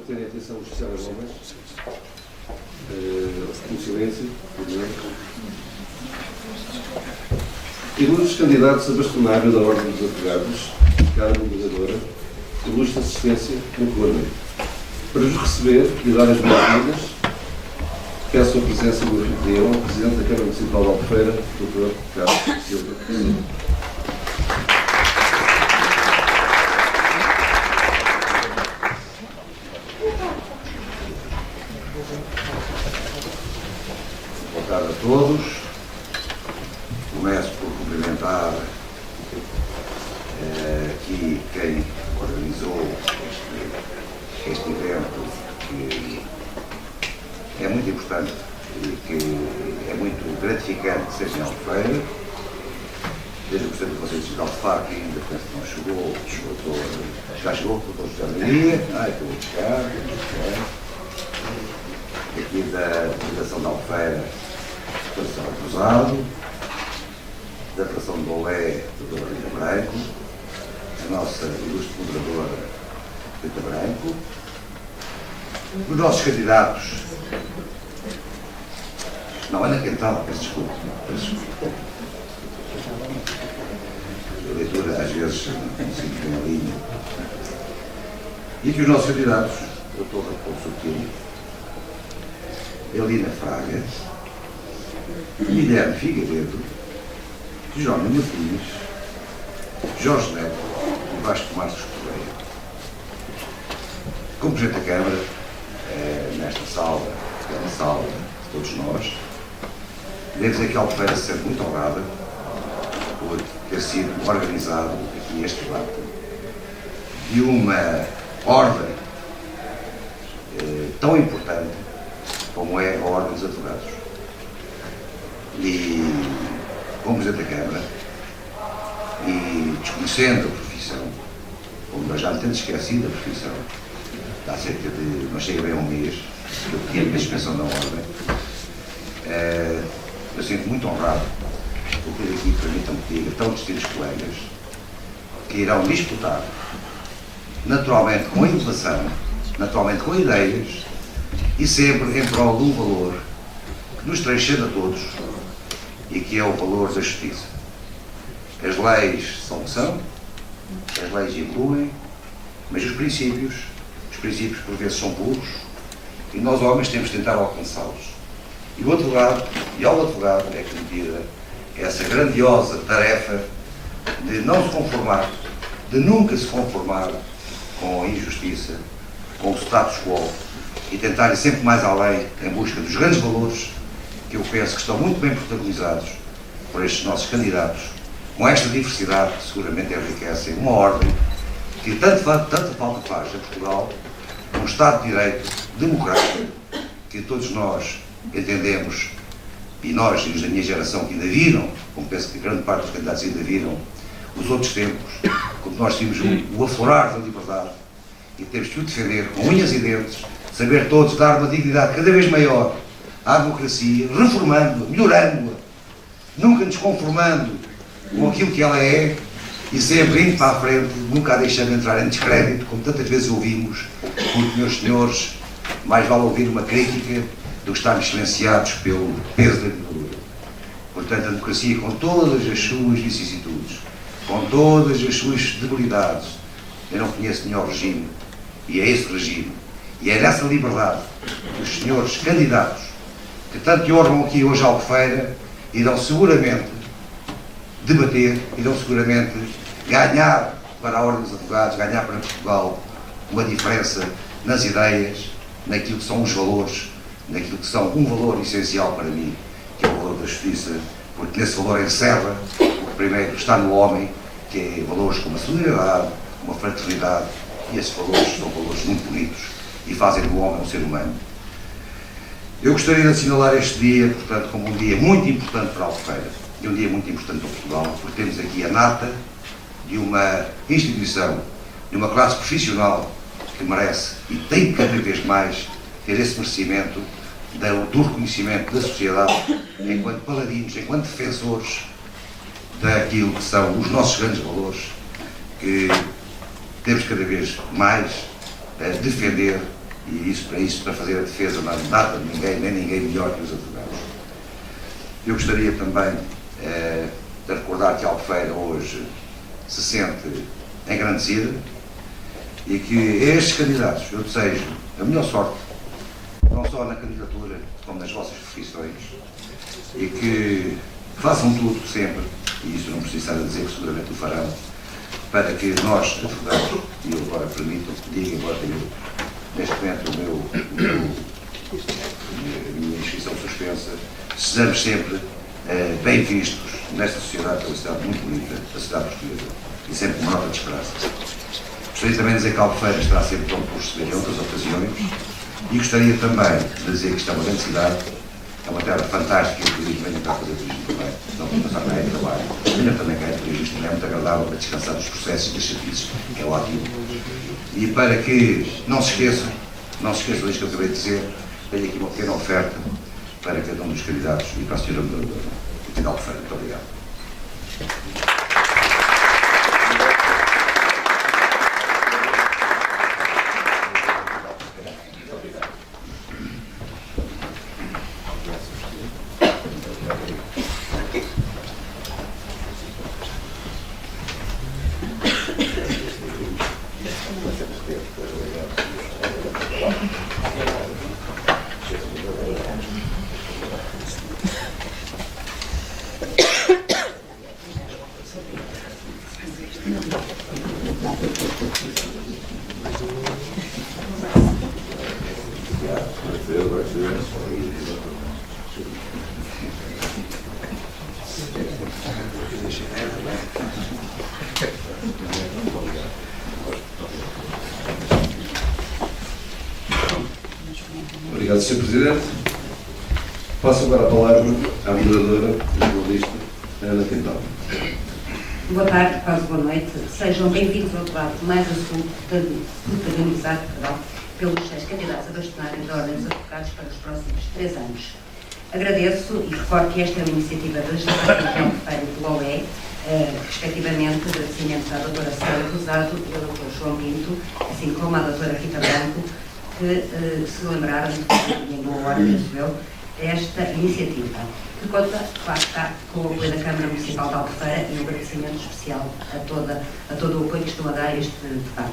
terem atenção os telemóveis, o silêncio, ilustres candidatos a bastonário da Ordem dos Advogados, cada moderadora, ilustre assistência no Parlamento. Para os receber e dar as boas-vindas, peço a presença do anfitrião, Presidente da Câmara Municipal de Albufeira, Dr. Carlos Silva. Boa tarde a todos. Começo por cumprimentar aqui quem organizou este evento, que é muito importante e que é muito gratificante que seja em Albufeira. Desde o Presidente do Conselho Distrital de Faro, que ainda penso que não chegou, o doutor, já chegou, o doutor José Maria, estou a buscar, aqui da Fundação de Albufeira, o Dr. Sérgio Cruzado, da Federação de Bolé, a Dra. Rita Branco, a nossa ilustre moderadora Rita Branco, os nossos candidatos, não, Ana Quental, peço desculpa, a leitura às vezes não se bem a linha, e aqui os nossos candidatos, o Dr. Raposo Sotilho, Elina Fraga, Guilherme Figueiredo, João Martins, Jorge Neto e Vasco Marcos Correia. Como Presidente da Câmara, nesta sala, que é uma sala de todos nós, devo dizer que a Albufeira se sente muito honrada por ter sido organizado aqui este debate de uma ordem tão importante como é a Ordem dos Advogados. E, como Presidente da Câmara, e desconhecendo a profissão, como nós já me temos esquecido da profissão, há cerca de, não chega bem a um mês, que eu pedi a minha inscrição na Ordem, eu sinto muito honrado por ter aqui, permitam-me que diga, tão distintos colegas que irão disputar, naturalmente com inovação, naturalmente com ideias, e sempre em prol de um valor que nos transcende a todos e que é o valor da justiça. As leis são o que são, as leis evoluem, mas os princípios por vezes são puros e nós homens temos de tentar alcançá-los. E o advogado, e ao advogado é que metida essa grandiosa tarefa de não se conformar, de nunca se conformar com a injustiça, com o status quo, e tentar ir sempre mais além em busca dos grandes valores que eu penso que estão muito bem protagonizados por estes nossos candidatos, com esta diversidade que seguramente enriquecem uma ordem que tanta falta faz a Portugal, um Estado de Direito democrático, que todos nós entendemos, e nós, e os da minha geração que ainda viram, como penso que grande parte dos candidatos ainda viram, os outros tempos, quando nós tínhamos o aflorar da liberdade, e temos que o defender com unhas e dentes, saber todos dar uma dignidade cada vez maior à democracia, reformando-a, melhorando-a, nunca nos conformando com aquilo que ela é e sempre indo para a frente, nunca a deixando entrar em descrédito, como tantas vezes ouvimos, porque, meus senhores, mais vale ouvir uma crítica do que estarmos silenciados pelo peso da ditadura. Portanto, a democracia, com todas as suas vicissitudes, com todas as suas debilidades, eu não conheço nenhum regime, e é esse regime, e é nessa liberdade que os senhores candidatos, que tanto honram aqui hoje à Albufeira, irão seguramente debater, irão seguramente ganhar para a Ordem dos Advogados, ganhar para Portugal uma diferença nas ideias, naquilo que são os valores, naquilo que são um valor essencial para mim, que é o valor da justiça, porque nesse valor encerra o que primeiro está no homem, que é valores como a solidariedade, uma fraternidade, e esses valores são valores muito bonitos e fazem do homem um ser humano. Eu gostaria de assinalar este dia, portanto, como um dia muito importante para a Albufeira e um dia muito importante para Portugal, porque temos aqui a nata de uma instituição, de uma classe profissional que merece e tem cada vez mais ter esse merecimento do reconhecimento da sociedade enquanto paladinos, enquanto defensores daquilo que são os nossos grandes valores, que temos cada vez mais a defender E isso, para fazer a defesa, não nada de ninguém, nem ninguém melhor que os advogados. Eu gostaria também de recordar que a Albufeira hoje se sente engrandecida e que a estes candidatos eu desejo a melhor sorte, não só na candidatura, como nas vossas profissões, e que façam tudo sempre, e isso não precisa dizer que seguramente o farão, para que nós, advogados, e eu agora permito, diga, agora tenho neste momento a minha inscrição suspensa, sejamos sempre bem vistos nesta sociedade, que é uma sociedade muito bonita, a sociedade portuguesa, e sempre uma nota de esperança. Gostaria também de dizer que a Albufeira estará sempre pronto para receber em outras ocasiões, e gostaria também de dizer que isto é uma grande cidade, é uma terra fantástica, e o turismo vem cá fazer turismo também, não para passar cá em trabalho, ainda também cá em turismo, é muito agradável para descansar dos processos e dos serviços, é ótimo. E para que não se esqueçam disto que eu acabei de dizer, tenho aqui uma pequena oferta para cada um dos candidatos e para a senhora moderadora. E de Albufeira. Muito obrigado. Obrigado, Sr. Presidente. Passo agora a palavra à moderadora, a jornalista Ana Quintal. Boa tarde, quase boa noite. Sejam bem-vindos ao debate mais assunto protagonizado pelos 6 candidatos a bastonarem da Ordem dos Advogados para os próximos 3 anos. Agradeço e recordo que esta é uma iniciativa da Gestão de Albufeira e do OE, respectivamente, agradecimentos à doutora Sara Rosado e ao doutor João Pinto, assim como à doutora Rita Branco, que se lembraram de que em boa hora, penso eu, esta iniciativa, que conta, claro está, com o apoio da Câmara Municipal de Albufeira e um agradecimento especial a todo o apoio que estão a dar a este debate.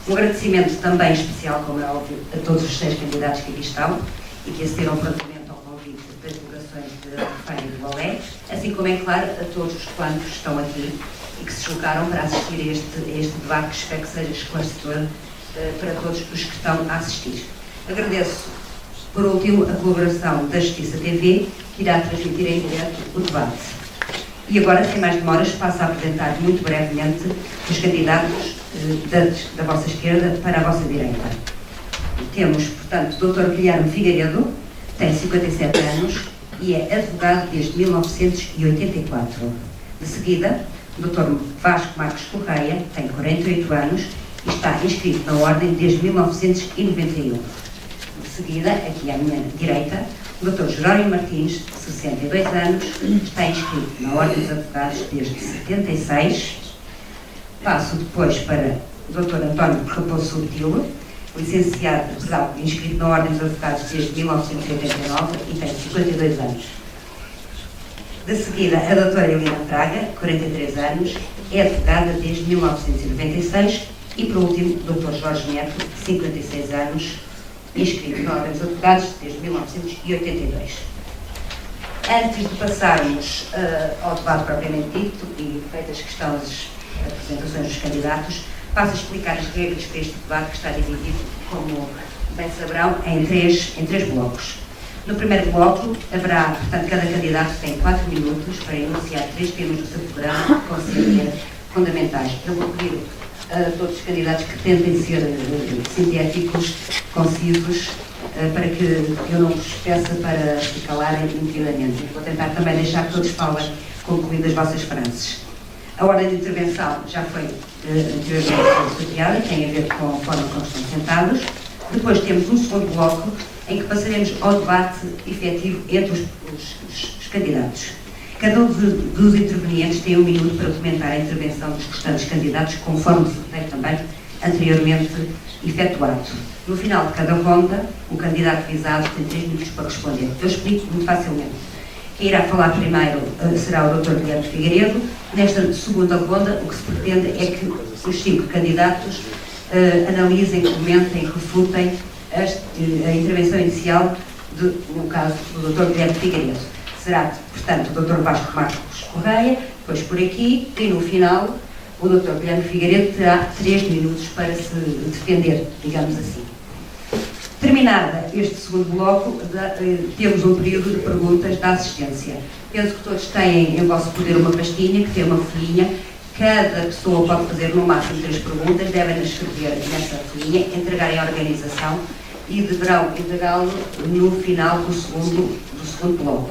Um agradecimento também especial, como é óbvio, a todos os 6 candidatos que aqui estão e que acederam prontamente ao convite das delegações de Albufeira e do Olé, assim como, é claro, a todos os quantos estão aqui e que se deslocaram para assistir a este debate, que espero que seja esclarecedor para todos os que estão a assistir. Agradeço, por último, a colaboração da Justiça TV, que irá transmitir em direto o debate. E agora, sem mais demoras, passo a apresentar muito brevemente os candidatos da vossa esquerda para a vossa direita. Temos, portanto, o Dr. Guilherme Figueiredo, tem 57 anos e é advogado desde 1984. De seguida, o Dr. Vasco Marques Correia, tem 48 anos e está inscrito na Ordem desde 1991. De seguida, aqui à minha direita, o Dr. Jerónimo Martins, 62 anos, está inscrito na Ordem dos Advogados desde 76. Passo depois para o Dr. António Raposo Subtil, licenciado, inscrito na Ordem dos Advogados desde 1989 e tem 52 anos. De seguida, a doutora Helena Praga, 43 anos, é advogada desde 1996 e, por último, o Dr. Jorge Neto, 56 anos, inscrito na Ordem dos Advogados desde 1982. Antes de passarmos ao debate propriamente dito e feitas as apresentações dos candidatos, passo a explicar as regras para este debate, que está dividido, como bem saberão, em três blocos. No primeiro bloco, haverá, portanto, cada candidato tem 4 minutos para enunciar 3 temas do seu programa que considera fundamentais. Eu vou pedir a todos os candidatos que tentem ser sintéticos, concisos, para que eu não vos peça para se calarem indevidamente. Vou tentar também deixar que todos falem, concluindo as vossas frases. A ordem de intervenção já foi anteriormente sorteada, tem a ver com a forma como estão sentados. Depois temos um segundo bloco, em que passaremos ao debate efetivo entre os candidatos. Cada um dos intervenientes tem 1 minuto para comentar a intervenção dos restantes candidatos, conforme se refere também anteriormente efetuado. No final de cada ronda, o candidato visado tem 3 minutos para responder. Eu explico muito facilmente. Quem irá falar primeiro será o Dr. Guilherme Figueiredo. Nesta segunda ronda, o que se pretende é que os 5 candidatos analisem, comentem, refutem a intervenção inicial, no caso do Dr. Guilherme Figueiredo. Será, portanto, o Dr. Vasco Marcos Correia, depois por aqui, e no final o Dr. Guilherme Figueiredo terá 3 minutos para se defender, digamos assim. Terminada este segundo bloco, temos um período de perguntas da assistência. Penso que todos têm em vosso poder uma pastinha, que tem uma folhinha. Cada pessoa pode fazer no máximo 3 perguntas, devem escrever nessa folhinha, entregarem à organização e deverão entregá-lo no final do segundo bloco.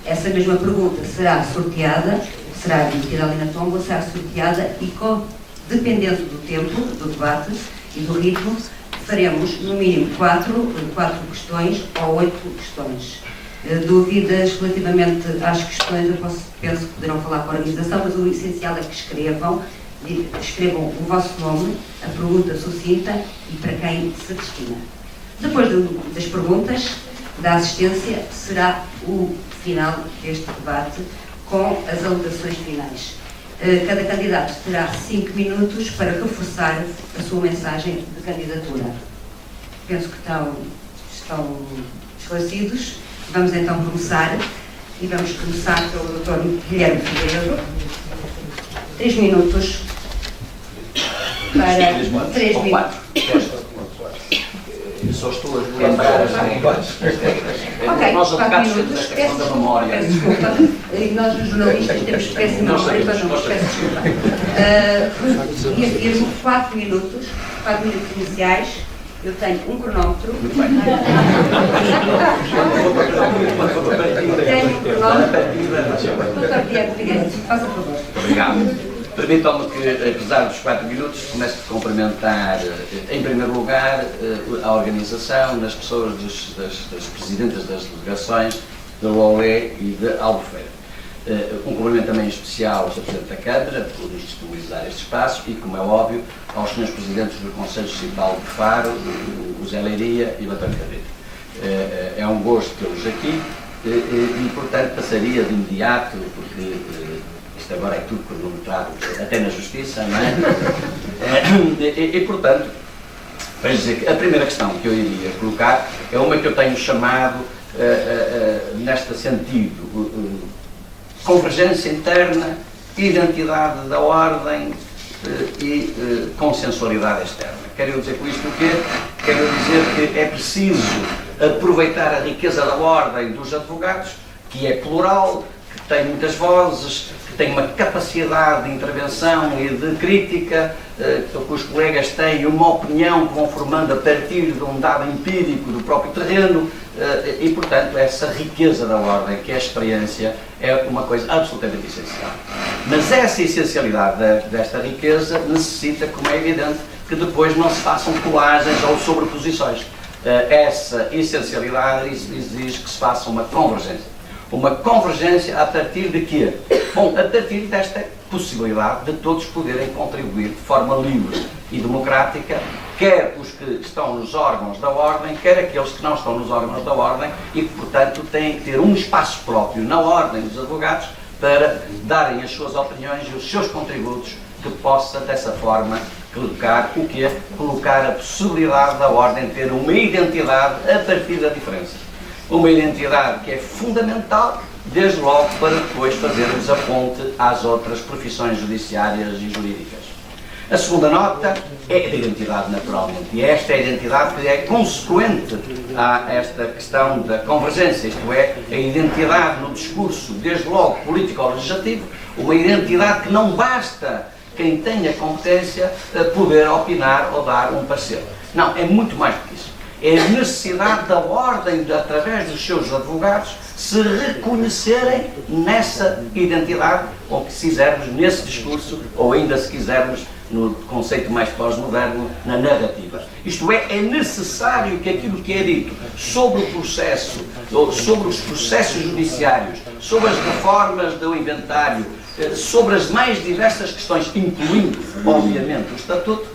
Essa mesma pergunta será sorteada, será emitida ali na tomba, será sorteada e, dependendo do tempo do debate e do ritmo, faremos no mínimo 4 questões ou 8 questões. Dúvidas relativamente às questões, eu penso que poderão falar com a organização, mas o essencial é que escrevam o vosso nome, a pergunta sucinta e para quem se destina. Depois das perguntas da assistência, será o final deste debate com as alegações finais. Cada candidato terá 5 minutos para reforçar a sua mensagem de candidatura. Penso que estão esclarecidos. Vamos então começar, e vamos começar pelo Dr. Guilherme Figueiredo. 3 minutos para 3 minutos. Eu só estou a lembrar as regras. Ok, Nós 4 advogados minutos. temos a questão da memória. Peço desculpa. Nós, os jornalistas, temos péssima memória, mas não, peço desculpa. E a seguir, 4 minutos iniciais. Eu tenho um cronómetro. Tenho um cronómetro. Doutor Guilherme Figueiredo, faça favor. Obrigado. Permitam-me que, apesar dos 4 minutos, comece a cumprimentar, em primeiro lugar, a organização, nas pessoas das presidentes das delegações de Loé e de Albufeira. Um cumprimento também especial ao Sr. Presidente da Câmara, por nos disponibilizar este espaço, e, como é óbvio, aos Srs. Presidentes do Conselho Municipal de Faro, o Zé Leiria e o António Carreiro. É um gosto tê-los aqui e, portanto, passaria de imediato, porque isto agora é tudo cronometrado, até na Justiça, não é? E, portanto, vejo dizer que a primeira questão que eu iria colocar é uma que eu tenho chamado, neste sentido, convergência interna, identidade da ordem e consensualidade externa. Quero dizer com isto o quê? Quero dizer que é preciso aproveitar a riqueza da ordem dos advogados, que é plural, que tem muitas vozes, que tem uma capacidade de intervenção e de crítica, que os colegas têm uma opinião que vão formando a partir de um dado empírico do próprio terreno, e, portanto, essa riqueza da ordem, que é a experiência, é uma coisa absolutamente essencial. Mas essa essencialidade desta riqueza necessita, como é evidente, que depois não se façam colagens ou sobreposições. Essa essencialidade exige que se faça uma convergência. Uma convergência a partir de quê? Bom, a partir desta possibilidade de todos poderem contribuir de forma livre e democrática, quer os que estão nos órgãos da ordem, quer aqueles que não estão nos órgãos da ordem e que, portanto, têm que ter um espaço próprio na ordem dos advogados para darem as suas opiniões e os seus contributos, que possa, dessa forma, colocar o quê? Colocar a possibilidade da ordem ter uma identidade a partir da diferença. Uma identidade que é fundamental, desde logo, para depois fazermos a ponte às outras profissões judiciárias e jurídicas. A segunda nota é a identidade, naturalmente, e esta é a identidade que é consequente a esta questão da convergência, isto é, a identidade no discurso, desde logo político-legislativo, uma identidade que não basta quem tenha competência poder opinar ou dar um parecer. Não, é muito mais do que isso. É a necessidade da ordem, através dos seus advogados, se reconhecerem nessa identidade, ou se quisermos, nesse discurso, ou ainda se quisermos, no conceito mais pós-moderno, na narrativa. Isto é necessário que aquilo que é dito sobre o processo, sobre os processos judiciários, sobre as reformas do inventário, sobre as mais diversas questões, incluindo, obviamente, o Estatuto,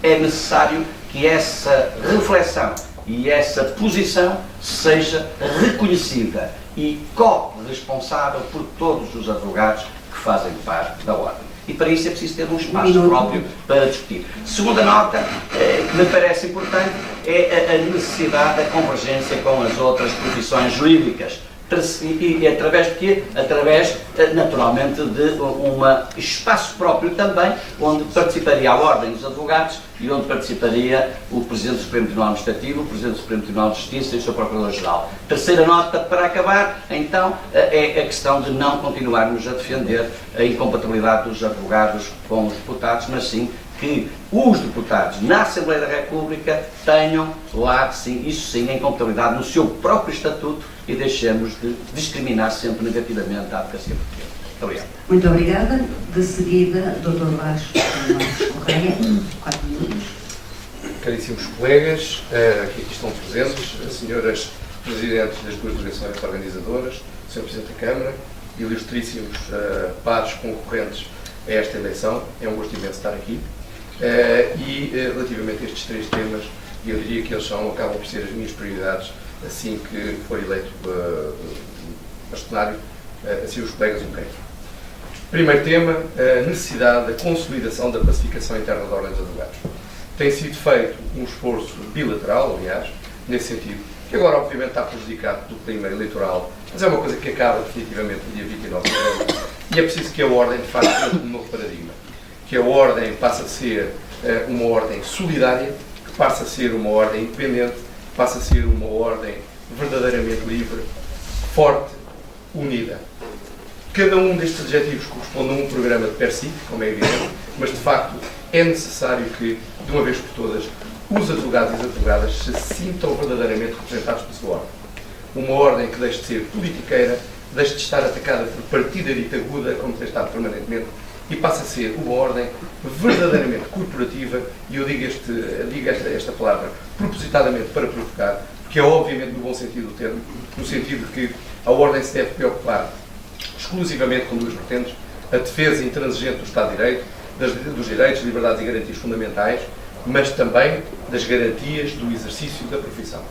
é necessário que essa reflexão e essa posição seja reconhecida e corresponsável por todos os advogados que fazem parte da Ordem. E para isso é preciso ter um espaço próprio para discutir. Segunda nota, que me parece importante, é a necessidade da convergência com as outras profissões jurídicas. E através de quê? Através, naturalmente, de um espaço próprio também, onde participaria a Ordem dos Advogados e onde participaria o Presidente do Supremo Tribunal Administrativo, o Presidente do Supremo Tribunal de Justiça e o Sr. Procurador-Geral. Terceira nota, para acabar, então, é a questão de não continuarmos a defender a incompatibilidade dos advogados com os deputados, mas sim que os deputados na Assembleia da República tenham lá, sim, isso sim, a incompatibilidade no seu próprio estatuto e deixemos de discriminar sempre negativamente a advocacia portuguesa. Muito obrigado. Muito obrigada. De seguida, Dr. Vasco Correia, 4 minutos. Caríssimos colegas, aqui estão presentes, as senhoras presidentes das duas delegações organizadoras, o Sr. Presidente da Câmara, ilustríssimos pares concorrentes a esta eleição. É um gosto imenso estar aqui. Relativamente a estes 3 temas, eu diria que eles acabam por ser as minhas prioridades assim que for eleito bastonário, assim os colegas o querem. Primeiro tema, a necessidade da consolidação da pacificação interna da Ordem dos Advogados. Tem sido feito um esforço bilateral, aliás, nesse sentido, que agora obviamente está prejudicado pelo clima eleitoral, mas é uma coisa que acaba definitivamente no dia 29 de novembro, e é preciso que a Ordem, de facto, tenha um novo paradigma. Que a Ordem passe a ser uma Ordem solidária, que passe a ser uma Ordem independente, que passe a ser uma Ordem verdadeiramente livre, forte, unida. Cada um destes adjetivos corresponde a um programa de per si, como é evidente, mas de facto é necessário que, de uma vez por todas, os advogados e as advogadas se sintam verdadeiramente representados pela sua Ordem. Uma Ordem que deixe de ser politiqueira, deixe de estar atacada por partidarita aguda, como tem estado permanentemente, e passa a ser uma Ordem verdadeiramente corporativa, e eu digo esta palavra propositadamente para provocar, porque é obviamente no bom sentido do termo, no sentido de que a Ordem se deve preocupar exclusivamente com 2 vertentes: a defesa intransigente do Estado de Direito, dos direitos, liberdades e garantias fundamentais, mas também das garantias do exercício da profissão.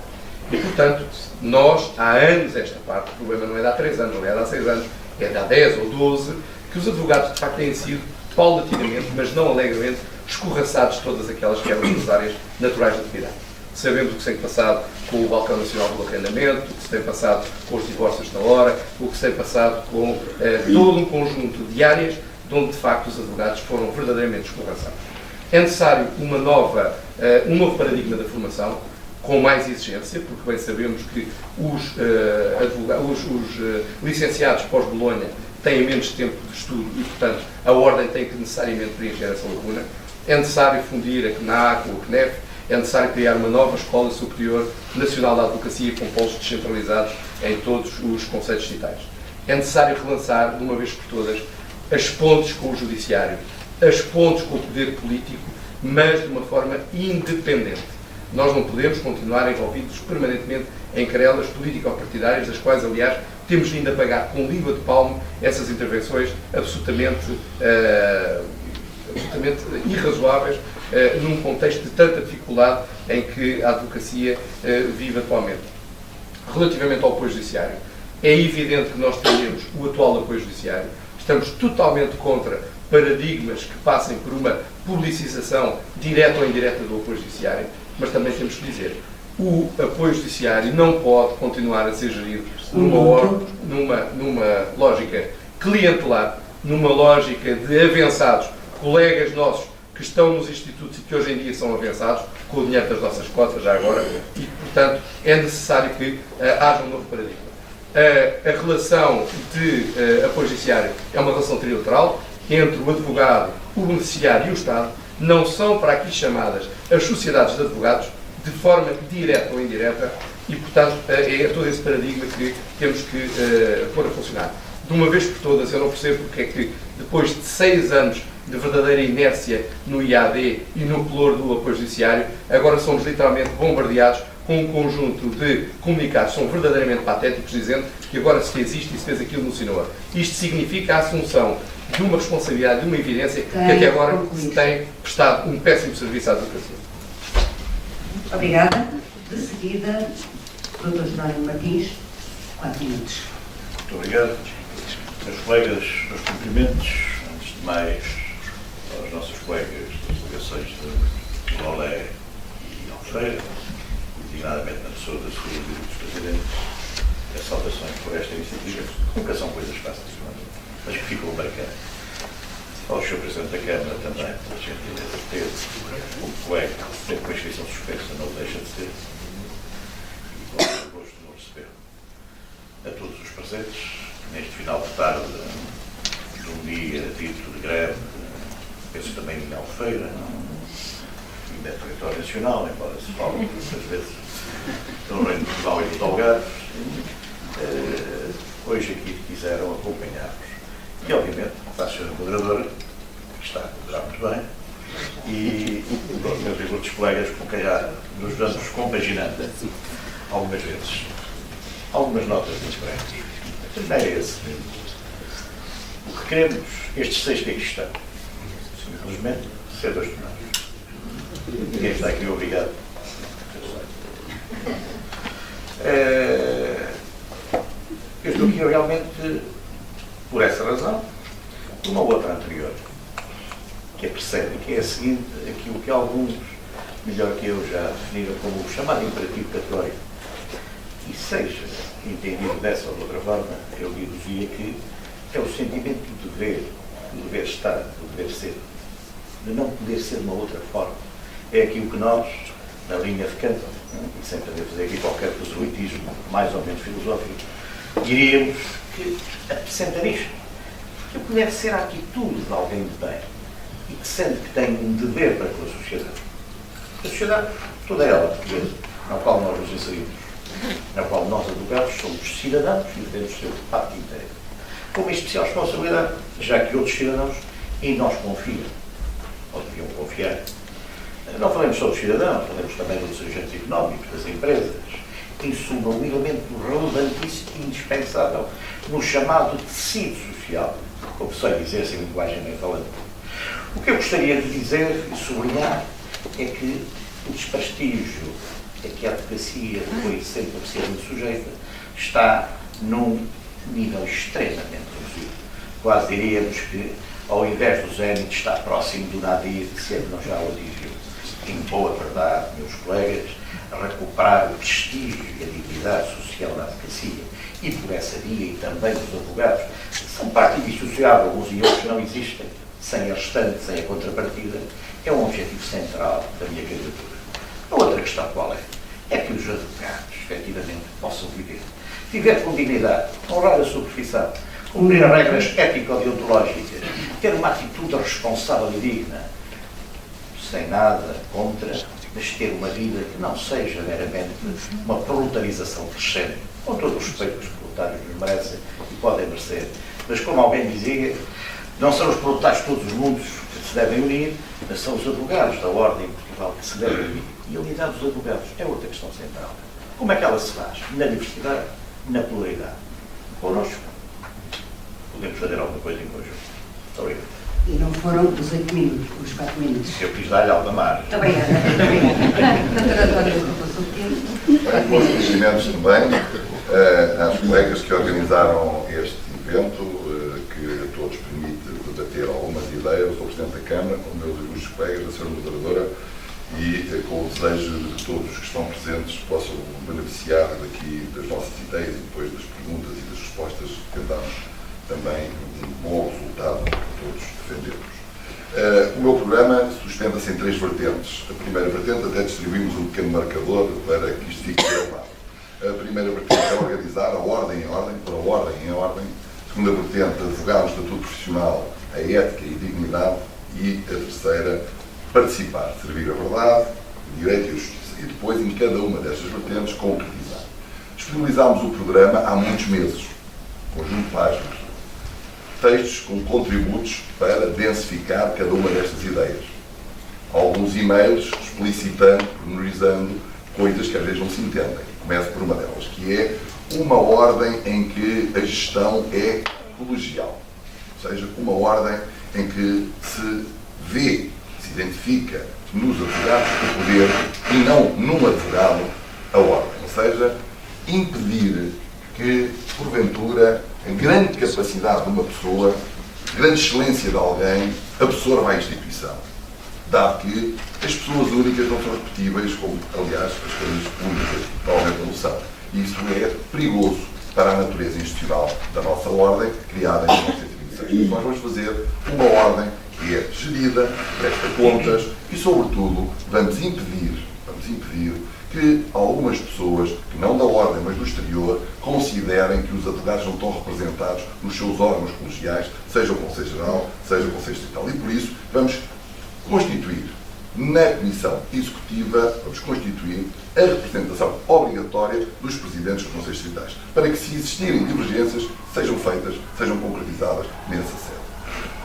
E, portanto, nós, há anos esta parte, o problema não é de há 3 anos, não é de há 6 anos, é de há 10 ou 12, que os advogados, de facto, têm sido, paulatinamente, mas não alegremente, escorraçados de todas aquelas que eram as áreas naturais de atividade. Sabemos o que se tem passado com o Balcão Nacional do Arrendamento, o que se tem passado com os divórcios na hora, o que se tem passado com todo um conjunto de áreas onde, de facto, os advogados foram verdadeiramente escorraçados. É necessário um novo paradigma da formação, com mais exigência, porque bem sabemos que os licenciados pós-Bolonha têm menos tempo de estudo e, portanto, a Ordem tem que necessariamente preencher essa lacuna. É necessário fundir a CNAC ou a CNEF, é necessário criar uma nova Escola Superior Nacional da Advocacia com polos descentralizados em todos os conceitos distritais. É necessário relançar, de uma vez por todas, as pontes com o Judiciário, as pontes com o poder político, mas de uma forma independente. Nós não podemos continuar envolvidos permanentemente em querelas político-partidárias, das quais, aliás, temos vindo a pagar com língua de palmo essas intervenções absolutamente irrazoáveis num contexto de tanta dificuldade em que a advocacia vive atualmente. Relativamente ao apoio judiciário, é evidente que nós temos o atual apoio judiciário, estamos totalmente contra paradigmas que passem por uma publicização direta ou indireta do apoio judiciário, mas também temos que dizer, o apoio judiciário não pode continuar a ser gerido numa lógica clientelar, numa lógica de avançados, colegas nossos que estão nos institutos e que hoje em dia são avançados, com o dinheiro das nossas cotas já agora, e, portanto, é necessário que haja um novo paradigma. A relação de apoio judiciário é uma relação trilateral entre o advogado, o beneficiário e o Estado. Não são para aqui chamadas as sociedades de advogados de forma direta ou indireta e, portanto, é todo esse paradigma que temos que pôr a funcionar. De uma vez por todas, eu não percebo porque é que, depois de 6 anos de verdadeira inércia no IAD e no pelour do apoio judiciário, agora somos literalmente bombardeados com um conjunto de comunicados que são verdadeiramente patéticos, dizendo que agora se fez isto e se fez aquilo no SINOA. Isto significa a assunção de uma responsabilidade, de uma evidência, que até agora se tem prestado um péssimo serviço à educação. Obrigada. De seguida, Dr. Jerónimo Martins, 4 minutos. Muito obrigado. Meus colegas, meus cumprimentos, antes de mais, aos nossos colegas das delegações de Lolé e Albufeira, designadamente na pessoa da Segunda e dos Presidentes, as saudações por esta iniciativa, que nunca são coisas fáceis, mas que ficam marcadas. Ao Sr. Presidente da Câmara também, pela gentileza de ter um colega, sempre com a inscrição suspensa, não o deixa de ter, e com o gosto de não receber. A todos os presentes, neste final de tarde, de um dia dito de greve, penso também em Albufeira, e no território nacional, embora se fale muitas vezes no Reino de Portugal e dos Algarves, hoje aqui quiseram acompanhar-nos. E, obviamente, a Sra. Moderadora, que está a moderar muito bem, e os meus ilustres colegas com quem já nos vamos compaginando algumas vezes. Algumas notas de esperança. A primeira é esse. O que queremos, estes 6 que aqui estão, simplesmente ser bastonados. Ninguém está aqui obrigado. Eu estou aqui realmente por essa razão, por uma outra anterior, que é precede, que é a seguinte, aquilo que alguns, melhor que eu, já definiram como o chamado imperativo categórico. E seja entendido dessa ou de outra forma, eu dizia que é o sentimento do dever estar, do dever ser, de não poder ser de uma outra forma. É aquilo que nós, na linha de Kant, e sem poder fazer aqui qualquer jesuitismo mais ou menos filosófico, diríamos que apresenta isto, que puder ser a atitude de alguém de bem e que sente que tem um dever para com a sociedade. A sociedade, toda ela portuguesa, na qual nós nos inserimos, na qual nós, advogados, somos cidadãos e devemos ser parte inteira. Com uma especial responsabilidade, já que outros cidadãos em nós confiam, ou deviam confiar. Não falamos só dos cidadãos, falamos também dos agentes económicos, das empresas. Em suma, um elemento relevantíssimo e indispensável no chamado tecido social, como sei dizer sem linguagem nem falando. O que eu gostaria de dizer e sublinhar é que o desprestígio a que a advocacia foi sempre oficialmente sujeita está num nível extremamente reduzido. Quase diríamos que, ao invés do zénite, está próximo do nadir, que sempre não já o atingiu. Em boa verdade, meus colegas, recuperar o prestígio e a dignidade social da advocacia e por essa via e também dos advogados, que são parte indissociável, uns e outros não existem, sem a restante, sem a contrapartida, é um objetivo central da minha candidatura. A outra questão qual é? É que os advogados, efetivamente, possam viver com dignidade, honrar a sua profissão, cumprir as regras ético-deontológicas, ter uma atitude responsável e digna, sem nada contra, mas ter uma vida que não seja meramente uma brutalização crescente, com todo o respeito que os proletários nos merecem e podem merecer. Mas, como alguém dizia, não são os proletários de todos os mundos que se devem unir, mas são os advogados da ordem em Portugal que se devem unir. E a unidade dos advogados é outra questão central. Como é que ela se faz? Na diversidade, na pluralidade. Connosco, podemos fazer alguma coisa em conjunto. Muito obrigado. E não foram os 8 minutos, os 4 minutos. Eu quis dar-lhe alguma margem. Muito obrigada. Muito obrigada. Doutora Antónia, passou o tempo. Bons cumprimentos também às colegas que organizaram este evento, que a todos permite debater algumas ideias, ao Presidente da Câmara, com meus ilustres colegas, a Sra. Moderadora, e com o desejo de que todos os que estão presentes possam beneficiar daqui das nossas ideias e depois das perguntas e das respostas que tentamos também um bom resultado para todos defendermos. O meu programa sustenta-se em 3 vertentes. A primeira vertente, até distribuímos um pequeno marcador para que isto fique gravado. A primeira vertente é organizar a ordem em ordem, por a ordem em ordem. A segunda vertente, advogar o estatuto profissional, a ética e a dignidade. E a terceira, participar, servir a verdade, o direito e a justiça. E depois, em cada uma destas vertentes, concretizar. Disponibilizámos o programa há muitos meses, conjunto de páginas, textos com contributos para densificar cada uma destas ideias. Alguns e-mails explicitando, pormenorizando coisas que às vezes não se entendem. Começo por uma delas, que é uma ordem em que a gestão é colegial. Ou seja, uma ordem em que se vê, se identifica nos advogados o poder e não num advogado a ordem. Ou seja, impedir que, porventura, a grande capacidade de uma pessoa, a grande excelência de alguém, absorva a instituição. Dado que as pessoas únicas não são repetíveis, como, aliás, as coisas únicas da Revolução. E isso é perigoso para a natureza institucional da nossa ordem, criada em 1926. Nós vamos fazer uma ordem que é gerida, presta contas e, sobretudo, vamos impedir que algumas pessoas, que não da ordem, mas do exterior, considerem que os advogados não estão representados nos seus órgãos colegiais, seja o Conselho Geral, seja o Conselho Distrital. E, por isso, vamos constituir na Comissão Executiva, vamos constituir a representação obrigatória dos presidentes dos Conselhos Distritais, para que, se existirem divergências, sejam feitas, sejam concretizadas nessa sede.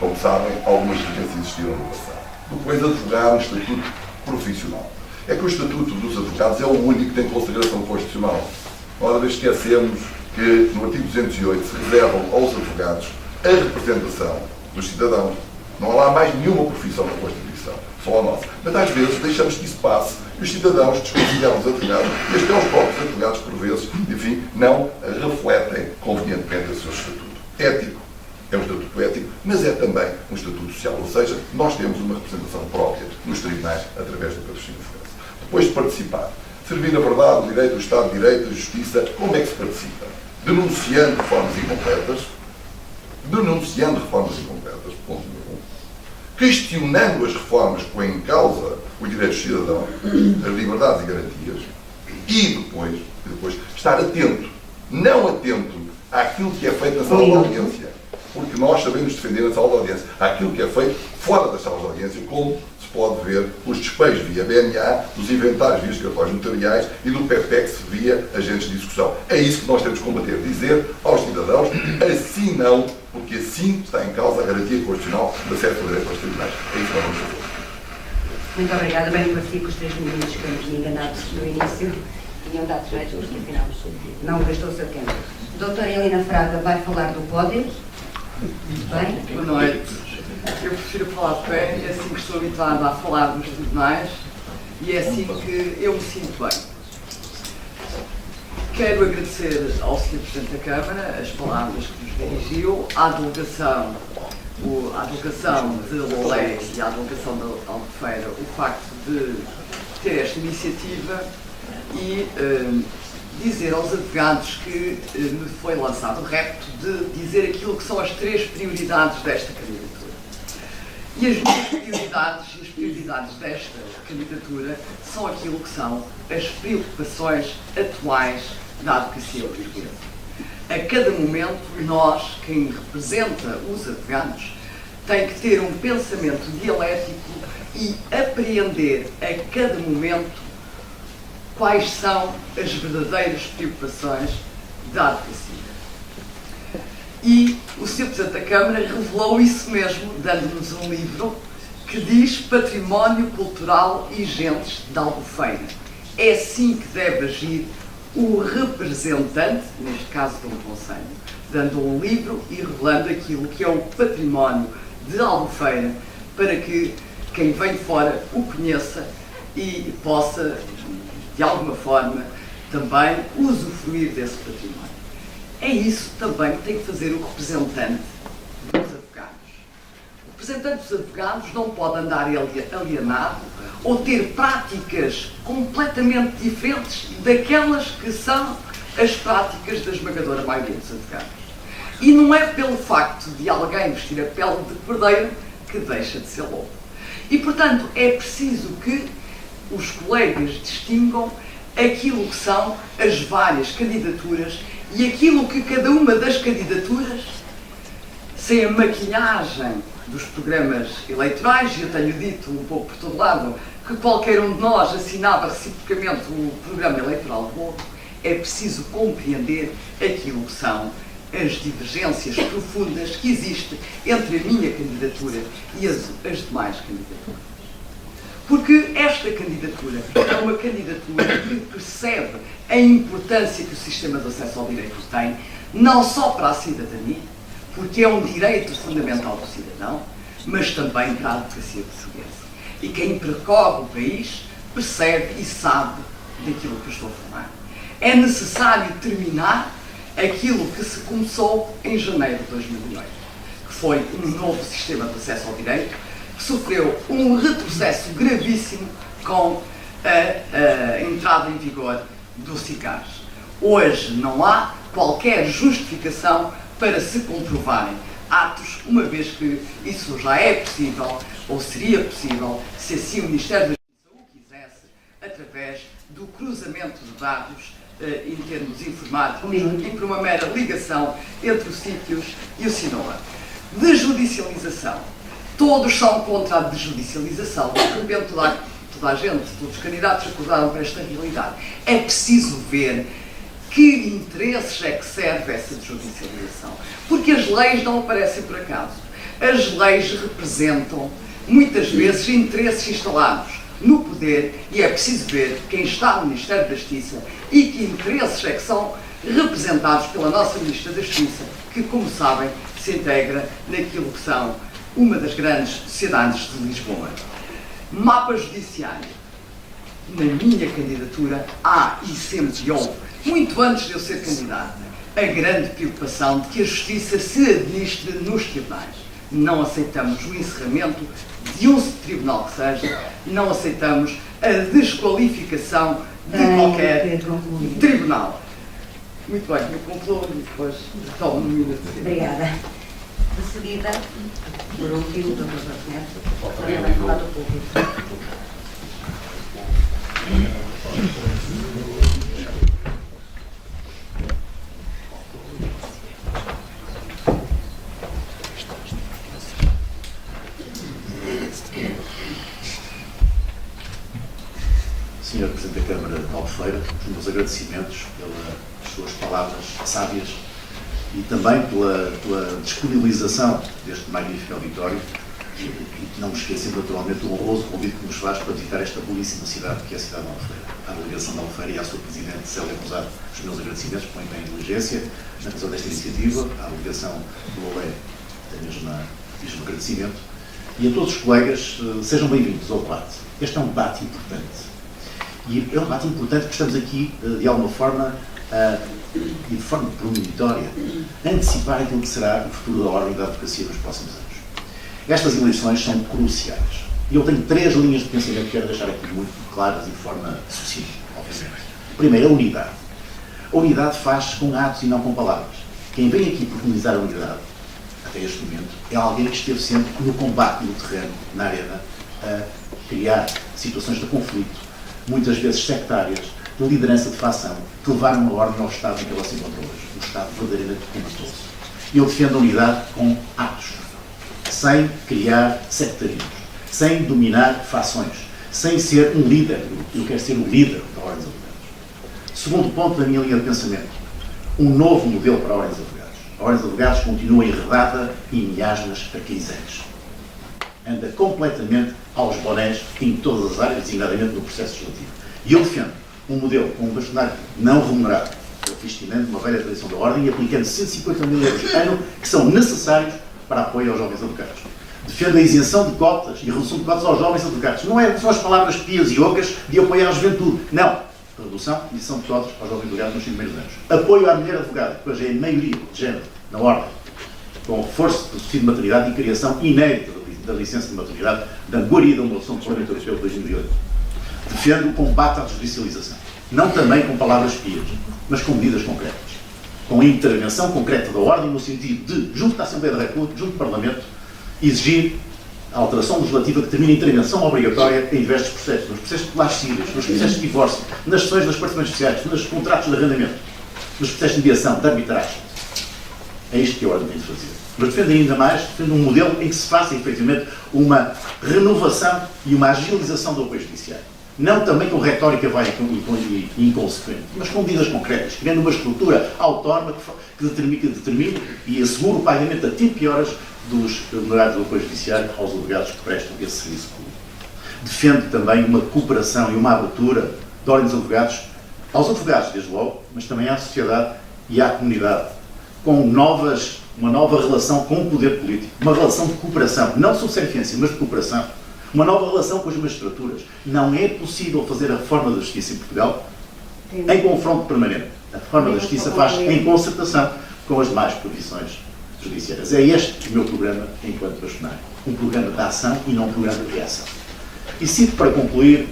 Como sabem, algumas divergências existiram no passado. Depois, advogar um estatuto profissional. É que o Estatuto dos Advogados é o único que tem consagração constitucional. Ora, vez esquecemos que no artigo 208 se reservam aos advogados a representação dos cidadãos. Não há lá mais nenhuma profissão na Constituição, só a nossa. Mas às vezes deixamos que isso passe e os cidadãos desconsideram os advogados e até os próprios advogados, por vezes, enfim, não refletem convenientemente o seu estatuto ético. É um estatuto ético, mas é também um estatuto social. Ou seja, nós temos uma representação própria nos tribunais através do patrocínio de defesa. Depois de participar, servir a verdade, o direito, o Estado de Direito, a justiça, como é que se participa? Denunciando reformas incompletas, ponto número 1. Questionando as reformas que põem em causa os direitos do cidadão, as liberdades e garantias, e depois estar atento, não atento àquilo que é feito na sala de audiência, porque nós sabemos defender na sala de audiência àquilo que é feito fora das salas de audiência, como se pode ver os despejos via BNA, dos inventários via escritórios notariais e do PEPEX via agentes de execução. É isso que nós temos que combater, dizer aos cidadãos, assim não, porque assim está em causa a garantia constitucional da certa direito aos tribunais. É isso que nós vamos fazer. Muito obrigada. Bem, parecia que os 3 minutos que eu me tinha enganado no início tinham dado jeito, porque afinal não gastou o seu tempo. Doutora Helena Fraga vai falar do pódio. Muito bem. Boa noite. Eu prefiro falar de pé, é assim que estou habituada a falar dos tribunais e é assim que eu me sinto bem. Quero agradecer ao Sr. Presidente da Câmara as palavras que nos dirigiu, à delegação de Lolé e à delegação de Albufeira, o facto de ter esta iniciativa e dizer aos advogados que me foi lançado o repto de dizer aquilo que são as 3 prioridades desta candidatura. E as minhas prioridades e as prioridades desta candidatura são aquilo que são as preocupações atuais da advocacia portuguesa. A cada momento, nós, quem representa os advogados, tem que ter um pensamento dialético e apreender a cada momento quais são as verdadeiras preocupações da advocacia. E o Sr. Presidente da Câmara revelou isso mesmo, dando-nos um livro que diz Património Cultural e Gentes de Albufeira. É assim que deve agir o representante, neste caso de um conselho, dando um livro e revelando aquilo que é o património de Albufeira, para que quem vem de fora o conheça e possa, de alguma forma, também usufruir desse património. É isso também que tem que fazer o representante dos advogados. O representante dos advogados não pode andar alienado ou ter práticas completamente diferentes daquelas que são as práticas da esmagadora maioria dos advogados. E não é pelo facto de alguém vestir a pele de cordeiro que deixa de ser lobo. E, portanto, é preciso que os colegas distingam aquilo que são as várias candidaturas e aquilo que cada uma das candidaturas, sem a maquilhagem dos programas eleitorais, e eu tenho dito um pouco por todo lado que qualquer um de nós assinava reciprocamente o programa eleitoral do outro, é preciso compreender aquilo que são as divergências profundas que existem entre a minha candidatura e as demais candidaturas. Porque esta candidatura é uma candidatura que percebe a importância que o sistema de acesso ao direito tem, não só para a cidadania, porque é um direito fundamental do cidadão, mas também para a advocacia portuguesa. E quem percorre o país percebe e sabe daquilo que eu estou a falar. É necessário terminar aquilo que se começou em janeiro de 2008, que foi um novo sistema de acesso ao direito, que sofreu um retrocesso gravíssimo com a entrada em vigor do SICAR. Hoje não há qualquer justificação para se comprovarem atos, uma vez que isso já é possível, ou seria possível, se assim o Ministério da Justiça o quisesse, através do cruzamento de dados em termos informáticos e por uma mera ligação entre os sítios e o SINOA. Desjudicialização. Todos são contra a desjudicialização. De repente toda a gente, todos os candidatos acordaram para esta realidade. É preciso ver que interesses é que serve essa desjudicialização. Porque as leis não aparecem por acaso. As leis representam, muitas vezes, interesses instalados no poder, e é preciso ver quem está no Ministério da Justiça e que interesses é que são representados pela nossa Ministra da Justiça, que, como sabem, se integra naquilo que são uma das grandes sociedades de Lisboa. Mapa judiciário. Na minha candidatura há e sempre houve, muito antes de eu ser candidata, a grande preocupação de que a justiça se administre nos tribunais. Não aceitamos o encerramento de um tribunal que seja, não aceitamos a desqualificação de qualquer tribunal. Muito bem, eu concluo e depois tomo um minuto. Obrigada. De seguida, por último, Dr. Jorge Neto, também vai falar do público. Senhor Presidente da Câmara de Albufeira, os meus agradecimentos pelas suas palavras sábias e também pela disponibilização deste magnífico auditório e não me esquecendo naturalmente do honroso convite que nos faz para visitar esta belíssima cidade que é a cidade de Albufeira. À delegação de Albufeira e à sua Presidente Célia Rosado, os meus agradecimentos por bem a diligência na razão desta iniciativa, à delegação do OLE, mesmo agradecimento, e a todos os colegas, sejam bem-vindos ao debate. Este é um debate importante. E é um debate importante porque estamos aqui, de alguma forma, e de forma premonitória, a antecipar aquilo que será o futuro da ordem da advocacia nos próximos anos. Estas eleições são cruciais. E eu tenho 3 linhas de pensamento que quero deixar aqui muito claras e de forma sucinta, obviamente. Primeiro, a unidade. A unidade faz-se com atos e não com palavras. Quem vem aqui preconizar a unidade, até este momento, é alguém que esteve sempre no combate, no terreno, na arena, a criar situações de conflito, muitas vezes sectárias, de liderança de facção, que levaram a ordem ao Estado em que ela se encontra hoje. Um Estado verdadeiramente comatoso. E eu defendo a unidade com atos, sem criar sectarismos, sem dominar fações, sem ser um líder do grupo. Eu quero ser o líder da Ordem dos Advogados. Segundo ponto da minha linha de pensamento, um novo modelo para a Ordem dos Advogados. A Ordem dos Advogados continua enredada em miasmas arcaizantes. Anda completamente aos bonés em todas as áreas, designadamente no processo legislativo. E eu defendo um modelo com um bastonário não remunerado, revestimento de uma velha tradição da Ordem e aplicando 150 mil euros por ano que são necessários para apoio aos jovens advogados. Defendo a isenção de cotas e redução de cotas aos jovens advogados. Não são as palavras pias e ocas de apoiar a juventude. Não. Redução e isenção de cotas aos jovens advogados nos 5 primeiros anos. Apoio à mulher advogada, que hoje é a maioria de género na Ordem, com reforço do subsídio de maternidade e criação inédita da licença de maternidade da guarida da moção do Parlamento Europeu de 2008. Defendo o combate à desjudicialização. Não também com palavras pias, mas com medidas concretas. Com a intervenção concreta da Ordem no sentido de, junto da Assembleia da República, junto do Parlamento, exigir a alteração legislativa que termine a intervenção obrigatória em diversos processos, nos processos de lares cíveis, nos processos de divórcio, nas sessões das participações sociais, nos contratos de arrendamento, nos processos de mediação, de arbitragem. É isto que a Ordem tem de fazer. Mas defendo ainda mais, defendo um modelo em que se faça, efetivamente, uma renovação e uma agilização do apoio judiciário. Não também com retórica vai inconsequente, mas com medidas concretas, criando uma estrutura autónoma que determine e assegure o pagamento a tempo e horas dos honorários do apoio judiciário aos advogados que prestam esse serviço público. Defendo também uma cooperação e uma abertura da Ordem dos Advogados, aos advogados, desde logo, mas também à sociedade e à comunidade com uma nova relação com o poder político, uma relação de cooperação, não de subserviência, mas de cooperação, uma nova relação com as magistraturas. Não é possível fazer a reforma da justiça em Portugal em confronto permanente. A reforma da justiça faz em concertação com as demais profissões judiciárias. É este o meu programa enquanto bastonário. Um programa de ação e não um programa de reação. E cito para concluir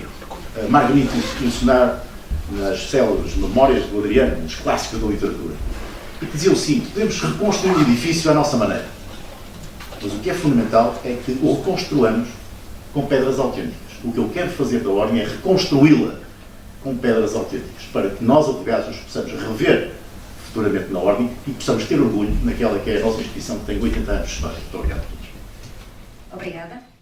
Marguerite Yourcenar nas célebres Memórias do Adriano, nos clássicos da literatura, e que dizia o seguinte: podemos reconstruir o edifício à nossa maneira, mas o que é fundamental é que o reconstruamos com pedras autênticas. O que eu quero fazer da Ordem é reconstruí-la com pedras autênticas, para que nós, advogados, nos possamos rever futuramente na Ordem e possamos ter orgulho naquela que é a nossa instituição que tem 80 anos de história. Muito obrigado a todos. Obrigada.